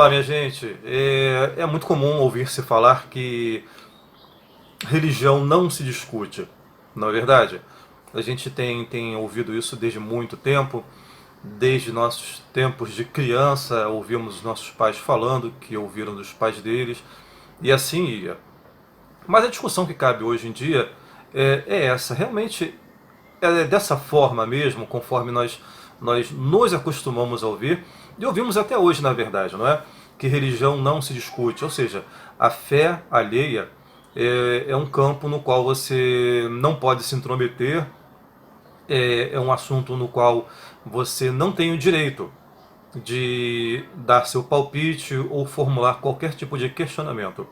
Olá, minha gente. É muito comum ouvir-se falar que religião não se discute, não é verdade? A gente tem ouvido isso desde muito tempo, desde nossos tempos de criança, ouvimos os nossos pais falando, que ouviram dos pais deles, e assim ia. Mas a discussão que cabe hoje em dia é essa. Realmente é dessa forma mesmo, conforme nós nos acostumamos a ouvir, e ouvimos até hoje, na verdade, não é? Que religião não se discute, ou seja, a fé alheia é um campo no qual você não pode se intrometer, é um assunto no qual você não tem o direito de dar seu palpite ou formular qualquer tipo de questionamento.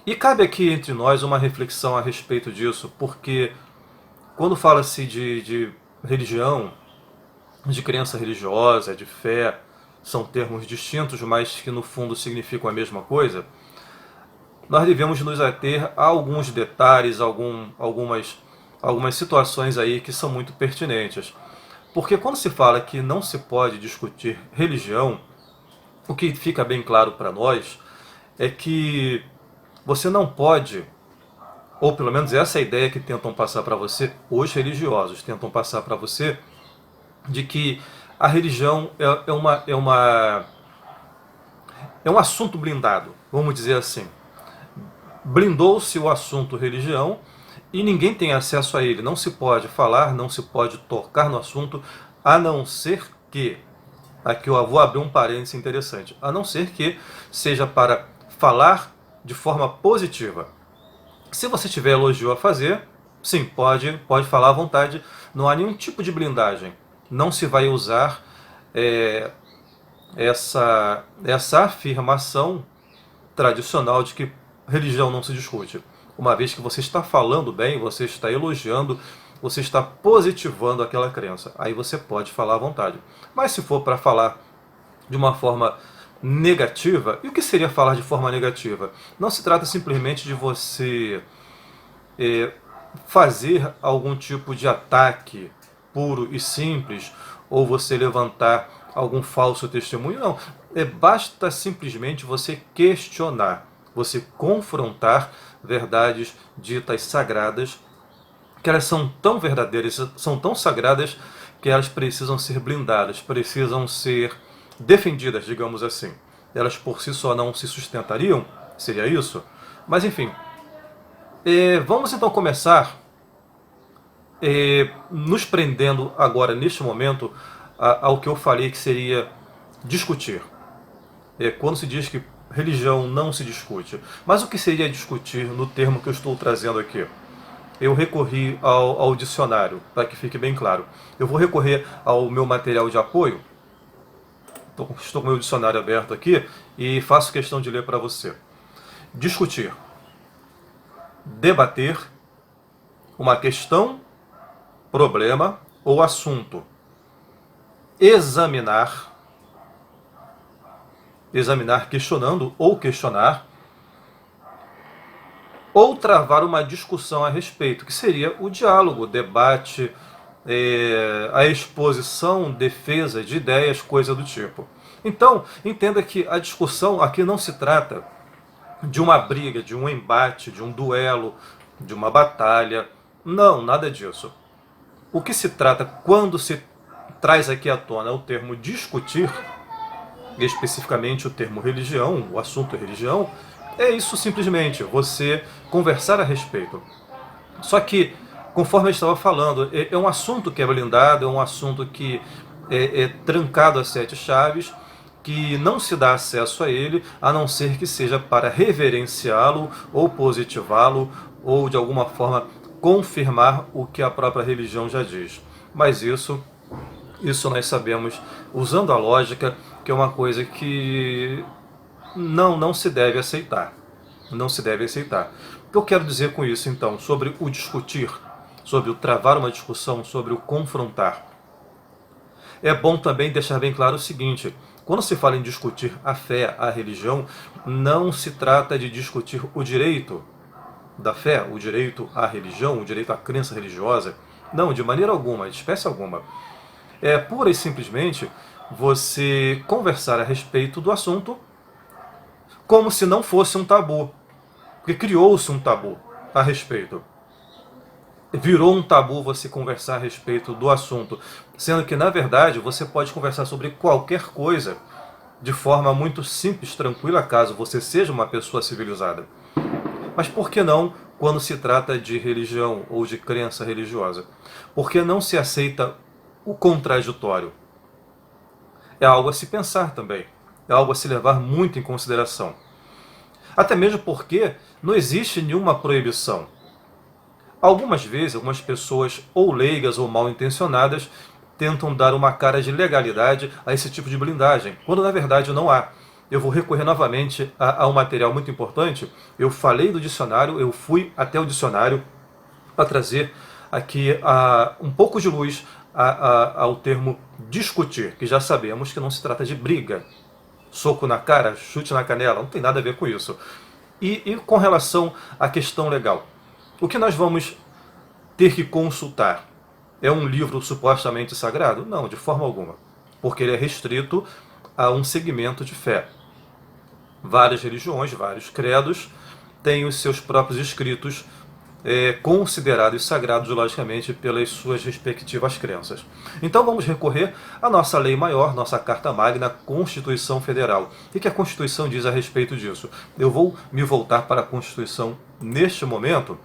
E cabe aqui entre nós uma reflexão a respeito disso, porque quando fala-se de religião, de crença religiosa, de fé, são termos distintos, mas que no fundo significam a mesma coisa, nós devemos nos ater a alguns detalhes, algumas situações aí que são muito pertinentes. Porque quando se fala que não se pode discutir religião, o que fica bem claro para nós é que você não pode, ou pelo menos essa é a ideia que tentam passar para você, os religiosos tentam passar para você, de que a religião é um assunto blindado, vamos dizer assim. Blindou-se o assunto religião e ninguém tem acesso a ele. Não se pode falar, não se pode tocar no assunto, a não ser que, aqui eu vou abrir um parênteses interessante, a não ser que seja para falar de forma positiva. Se você tiver elogio a fazer, sim, pode falar à vontade, não há nenhum tipo de blindagem. Não se vai usar essa afirmação tradicional de que religião não se discute. Uma vez que você está falando bem, você está elogiando, você está positivando aquela crença. Aí você pode falar à vontade. Mas se for para falar de uma forma negativa, e o que seria falar de forma negativa? Não se trata simplesmente de você fazer algum tipo de ataque puro e simples, ou você levantar algum falso testemunho, não. Basta simplesmente você questionar, você confrontar verdades ditas sagradas, que elas são tão verdadeiras, são tão sagradas, que elas precisam ser blindadas, precisam ser defendidas, digamos assim. Elas por si só não se sustentariam? Seria isso? Mas enfim, vamos então começar nos prendendo agora, neste momento, ao que eu falei que seria discutir. Quando se diz que religião não se discute. Mas o que seria discutir no termo que eu estou trazendo aqui? Eu recorri ao dicionário, para que fique bem claro. Eu vou recorrer ao meu material de apoio. Estou com o meu dicionário aberto aqui e faço questão de ler para você. Discutir. Debater uma questão, problema ou assunto. Examinar questionando ou questionar, ou travar uma discussão a respeito, que seria o diálogo, o debate, a exposição, defesa de ideias, coisa do tipo. Então, entenda que a discussão aqui não se trata de uma briga, de um embate, de um duelo, de uma batalha. Não, nada disso. O que se trata quando se traz aqui à tona o termo discutir, especificamente o termo religião, o assunto religião, é isso simplesmente, você conversar a respeito. Só que, conforme eu estava falando, é um assunto que é blindado, é um assunto que é trancado a sete chaves, que não se dá acesso a ele, a não ser que seja para reverenciá-lo, ou positivá-lo, ou de alguma forma confirmar o que a própria religião já diz. Mas isso nós sabemos, usando a lógica, que é uma coisa que não se deve aceitar. Não se deve aceitar. O que eu quero dizer com isso, então, sobre o discutir, sobre o travar uma discussão, sobre o confrontar? É bom também deixar bem claro o seguinte: quando se fala em discutir a fé, a religião, não se trata de discutir o direito da fé, o direito à religião, o direito à crença religiosa. Não, de maneira alguma, de espécie alguma. É pura e simplesmente você conversar a respeito do assunto como se não fosse um tabu, porque criou-se um tabu a respeito. Virou um tabu você conversar a respeito do assunto, sendo que, na verdade, você pode conversar sobre qualquer coisa de forma muito simples, tranquila, caso você seja uma pessoa civilizada. Mas por que não quando se trata de religião ou de crença religiosa? Por que não se aceita o contraditório? É algo a se pensar também, é algo a se levar muito em consideração. Até mesmo porque não existe nenhuma proibição. Algumas vezes, algumas pessoas, ou leigas ou mal intencionadas, tentam dar uma cara de legalidade a esse tipo de blindagem, quando na verdade não há. Eu vou recorrer novamente a um material muito importante. Eu falei do dicionário, eu fui até o dicionário para trazer aqui um pouco de luz ao termo discutir, que já sabemos que não se trata de briga, soco na cara, chute na canela, não tem nada a ver com isso. E com relação à questão legal, o que nós vamos ter que consultar? É um livro supostamente sagrado? Não, de forma alguma, porque ele é restrito a um segmento de fé. Várias religiões, vários credos têm os seus próprios escritos considerados sagrados, logicamente, pelas suas respectivas crenças. Então vamos recorrer à nossa lei maior, nossa Carta Magna, Constituição Federal. O que a Constituição diz a respeito disso? Eu vou me voltar para a Constituição neste momento.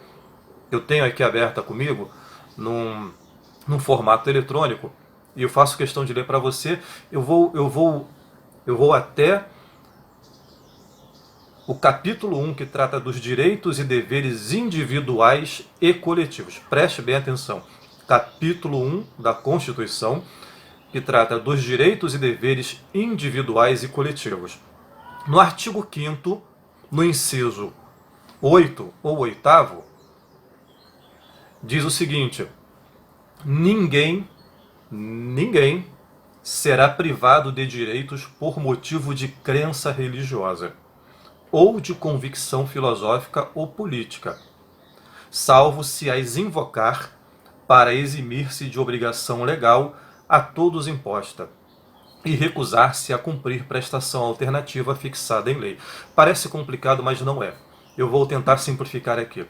Eu tenho aqui aberta comigo, num formato eletrônico, e eu faço questão de ler para você. Eu vou até o capítulo 1, que trata dos direitos e deveres individuais e coletivos. Preste bem atenção. Capítulo 1 da Constituição, que trata dos direitos e deveres individuais e coletivos. No artigo 5º, no inciso 8 ou 8º, diz o seguinte: ninguém será privado de direitos por motivo de crença religiosa ou de convicção filosófica ou política, salvo se as invocar para eximir-se de obrigação legal a todos imposta e recusar-se a cumprir prestação alternativa fixada em lei. Parece complicado, mas não é. Eu vou tentar simplificar aqui.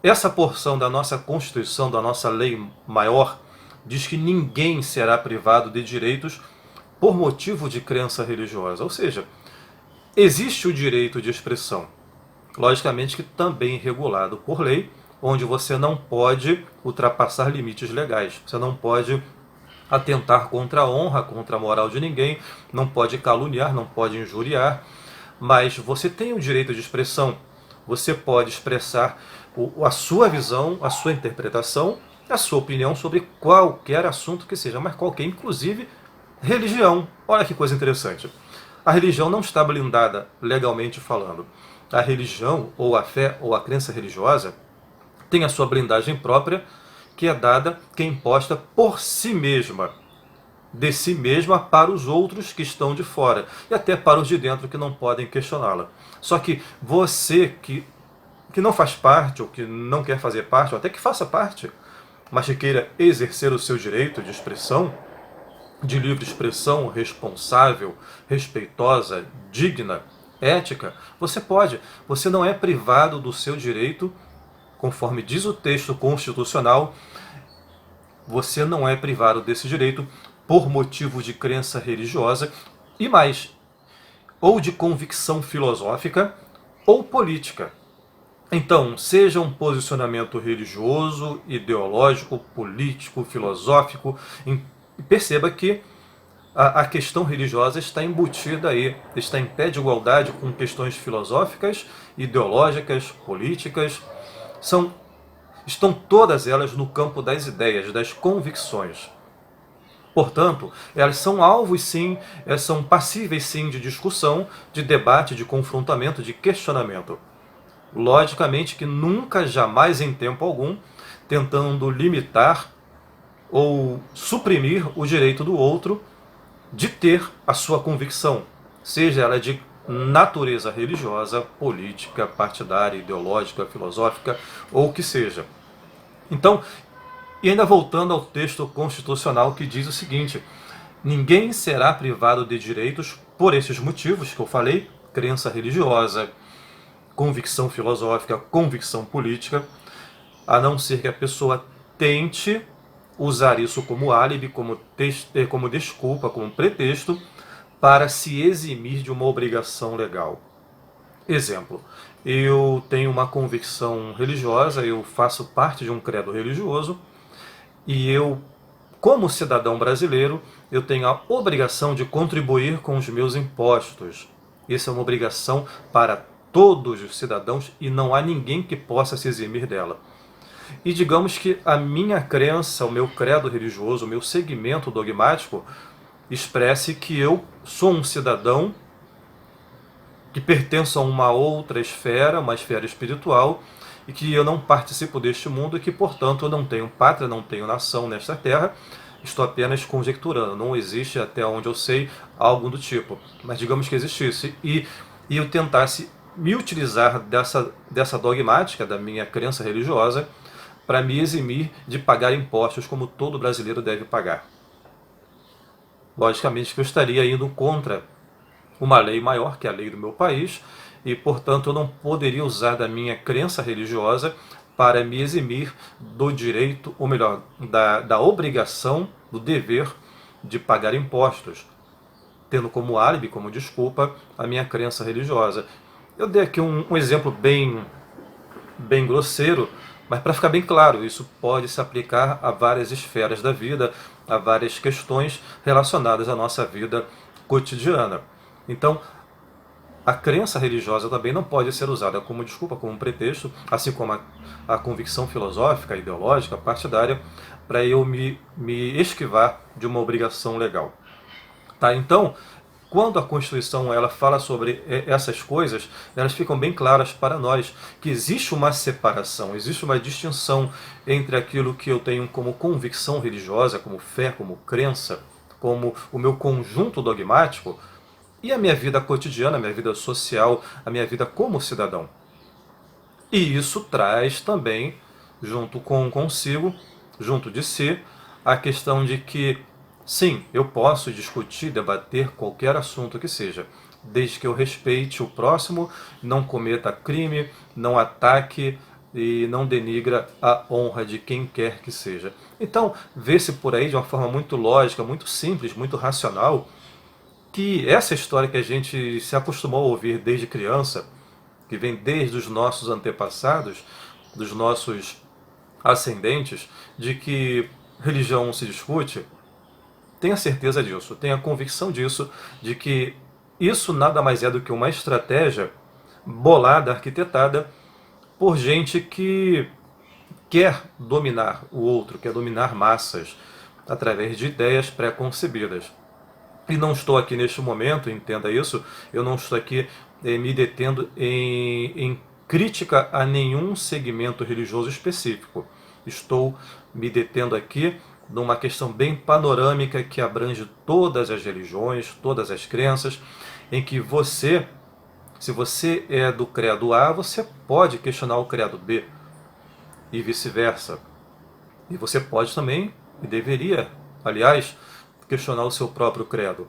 Essa porção da nossa Constituição, da nossa lei maior, diz que ninguém será privado de direitos por motivo de crença religiosa. Ou seja, existe o direito de expressão, logicamente que também regulado por lei, onde você não pode ultrapassar limites legais. Você não pode atentar contra a honra, contra a moral de ninguém, não pode caluniar, não pode injuriar, mas você tem o direito de expressão. Você pode expressar a sua visão, a sua interpretação, a sua opinião sobre qualquer assunto que seja, mas qualquer, inclusive religião. Olha que coisa interessante. A religião não está blindada legalmente falando. A religião, ou a fé, ou a crença religiosa, tem a sua blindagem própria, que é dada, que é imposta por si mesma. De si mesma para os outros que estão de fora. E até para os de dentro que não podem questioná-la. Só que você que não faz parte, ou que não quer fazer parte, ou até que faça parte, mas que queira exercer o seu direito de expressão, de livre expressão, responsável, respeitosa, digna, ética, você pode. Você não é privado do seu direito, conforme diz o texto constitucional, você não é privado desse direito por motivo de crença religiosa e mais, ou de convicção filosófica ou política. Então, seja um posicionamento religioso, ideológico, político, filosófico, perceba que a questão religiosa está embutida aí, está em pé de igualdade com questões filosóficas, ideológicas, políticas. Estão todas elas no campo das ideias, das convicções. Portanto, elas são alvos sim, elas são passíveis sim de discussão, de debate, de confrontamento, de questionamento. Logicamente que nunca, jamais em tempo algum, tentando limitar ou suprimir o direito do outro de ter a sua convicção, seja ela de natureza religiosa, política, partidária, ideológica, filosófica, ou o que seja. Então, e ainda voltando ao texto constitucional que diz o seguinte: Ninguém será privado de direitos por esses motivos que eu falei: crença religiosa, convicção filosófica, convicção política, a não ser que a pessoa tente usar isso como álibi, como desculpa, como pretexto para se eximir de uma obrigação legal. Exemplo, eu tenho uma convicção religiosa, eu faço parte de um credo religioso e eu, como cidadão brasileiro, eu tenho a obrigação de contribuir com os meus impostos. Isso é uma obrigação para todos os cidadãos e não há ninguém que possa se eximir dela. E digamos que a minha crença, o meu credo religioso, o meu segmento dogmático expresse que eu sou um cidadão que pertenço a uma outra esfera, uma esfera espiritual, e que eu não participo deste mundo e que, portanto, eu não tenho pátria, não tenho nação nesta terra. Estou apenas conjecturando, não existe, até onde eu sei, algo do tipo. Mas digamos que existisse e eu tentasse me utilizar dessa dogmática, da minha crença religiosa, para me eximir de pagar impostos como todo brasileiro deve pagar. Logicamente que eu estaria indo contra uma lei maior, que é a lei do meu país, e, portanto, eu não poderia usar da minha crença religiosa para me eximir do direito, ou melhor, da obrigação, do dever de pagar impostos, tendo como álibi, como desculpa, a minha crença religiosa. Eu dei aqui um exemplo bem grosseiro, mas para ficar bem claro, isso pode se aplicar a várias esferas da vida, a várias questões relacionadas à nossa vida cotidiana. Então, a crença religiosa também não pode ser usada como desculpa, como pretexto, assim como a convicção filosófica, ideológica, partidária, para eu me esquivar de uma obrigação legal. Tá? Então, quando a Constituição ela fala sobre essas coisas, elas ficam bem claras para nós que existe uma separação, existe uma distinção entre aquilo que eu tenho como convicção religiosa, como fé, como crença, como o meu conjunto dogmático, e a minha vida cotidiana, a minha vida social, a minha vida como cidadão. E isso traz também, junto de si, a questão de que, sim, eu posso discutir, debater qualquer assunto que seja, desde que eu respeite o próximo, não cometa crime, não ataque e não denigra a honra de quem quer que seja. Então, vê-se por aí de uma forma muito lógica, muito simples, muito racional, que essa história que a gente se acostumou a ouvir desde criança, que vem desde os nossos antepassados, dos nossos ascendentes, de que religião não se discute, tenha certeza disso, tenha convicção disso, de que isso nada mais é do que uma estratégia bolada, arquitetada por gente que quer dominar o outro, quer dominar massas através de ideias pré-concebidas. E não estou aqui neste momento, entenda isso, eu não estou aqui me detendo em crítica a nenhum segmento religioso específico. Estou me detendo aqui numa questão bem panorâmica que abrange todas as religiões, todas as crenças, em que você, se você é do credo A, você pode questionar o credo B e vice-versa. E você pode também, e deveria, aliás, questionar o seu próprio credo.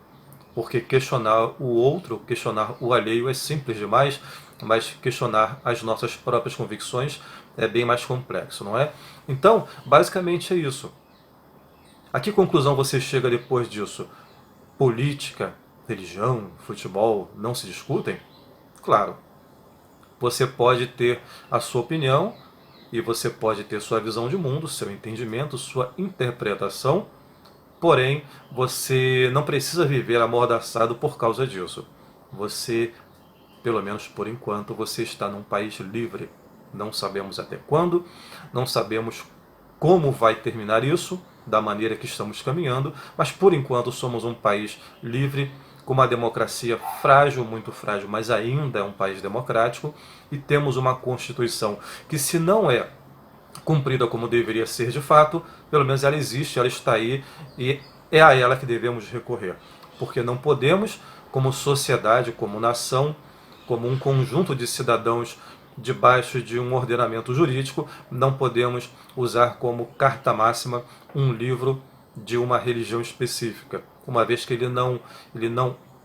Porque questionar o outro, questionar o alheio é simples demais, mas questionar as nossas próprias convicções é bem mais complexo, não é? Então, basicamente é isso. A que conclusão você chega depois disso? Política, religião, futebol não se discutem? Claro, você pode ter a sua opinião e você pode ter sua visão de mundo, seu entendimento, sua interpretação. Porém, você não precisa viver amordaçado por causa disso. Você, pelo menos por enquanto, você está num país livre. Não sabemos até quando, não sabemos como vai terminar isso, da maneira que estamos caminhando, mas por enquanto somos um país livre, com uma democracia frágil, muito frágil, mas ainda é um país democrático, e temos uma Constituição que, se não é cumprida como deveria ser de fato, pelo menos ela existe, ela está aí e é a ela que devemos recorrer. Porque não podemos, como sociedade, como nação, como um conjunto de cidadãos debaixo de um ordenamento jurídico, não podemos usar como carta máxima um livro de uma religião específica, uma vez que ele não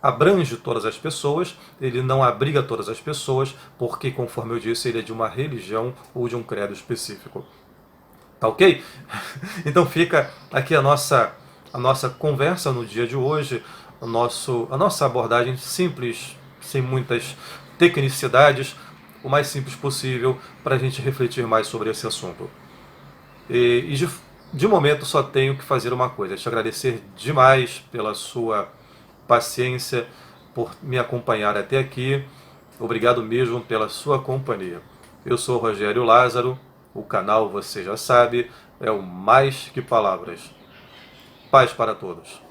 abrange todas as pessoas, ele não abriga todas as pessoas, porque, conforme eu disse, ele é de uma religião ou de um credo específico. Tá ok? Então fica aqui a nossa conversa no dia de hoje, a nossa abordagem simples, sem muitas tecnicidades, o mais simples possível, para a gente refletir mais sobre esse assunto. E de momento só tenho que fazer uma coisa, te agradecer demais pela sua paciência, por me acompanhar até aqui. Obrigado mesmo pela sua companhia. Eu sou Rogério Lázaro, o canal, você já sabe, é o Mais Que Palavras. Paz para todos.